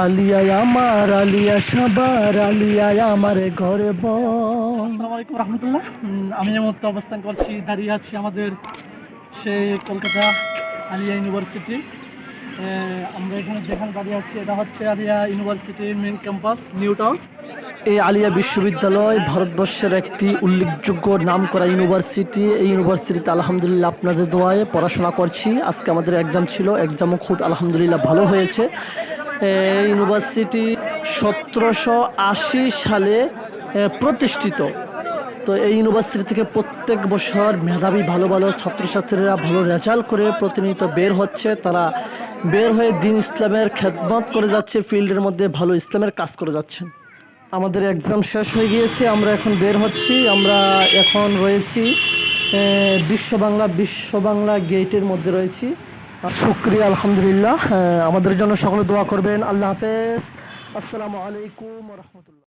আলিয়ায় আমার আলিয়া সাবার আলিয়ায় আমার ঘরে আসসালামু আলাইকুম রহমতুল্লাহ। আমি এই মুহূর্তে অবস্থান করছি, দাঁড়িয়ে আছি আমাদের সেই কলকাতা আলিয়া ইউনিভার্সিটি। আমরা যেখানে দাঁড়িয়ে আছি এটা হচ্ছে আলিয়া ইউনিভার্সিটির মেন ক্যাম্পাস, নিউ টাউন। এই আলিয়া বিশ্ববিদ্যালয় ভারতবর্ষের একটি উল্লেখযোগ্য নামকরা ইউনিভার্সিটি। এই ইউনিভার্সিটিতে আলহামদুলিল্লাহ আপনাদের দোয়ায় পড়াশোনা করছি। আজকে আমাদের এক্সাম ছিল, এক্সামও খুব আলহামদুলিল্লাহ ভালো হয়েছে। এই ইউনিভার্সিটি 1780 সালে প্রতিষ্ঠিত। তো এই ইউনিভার্সিটি থেকে প্রত্যেক বছর মেধাবী ভালো ভালো ছাত্রছাত্রীরা ভালো রেজাল্ট করে প্রতিনিয়ত বের হচ্ছে। তারা বের হয়ে দিন ইসলামের খেদমত করে যাচ্ছে, ফিল্ডের মধ্যে ভালো ইসলামের কাজ করে যাচ্ছেন। আমাদের এক্সাম শেষ হয়ে গিয়েছে, আমরা এখন বের হচ্ছি। আমরা এখন রয়েছি বিশ্ব বাংলা গেটের মধ্যে রয়েছি। শুকরিয়া, আলহামদুলিল্লাহ। আমাদের জন্য সকলে দোয়া করবেন। আল্লাহ হাফেজ। আসসালামু আলাইকুম ওয়া রাহমাতুল্লাহ।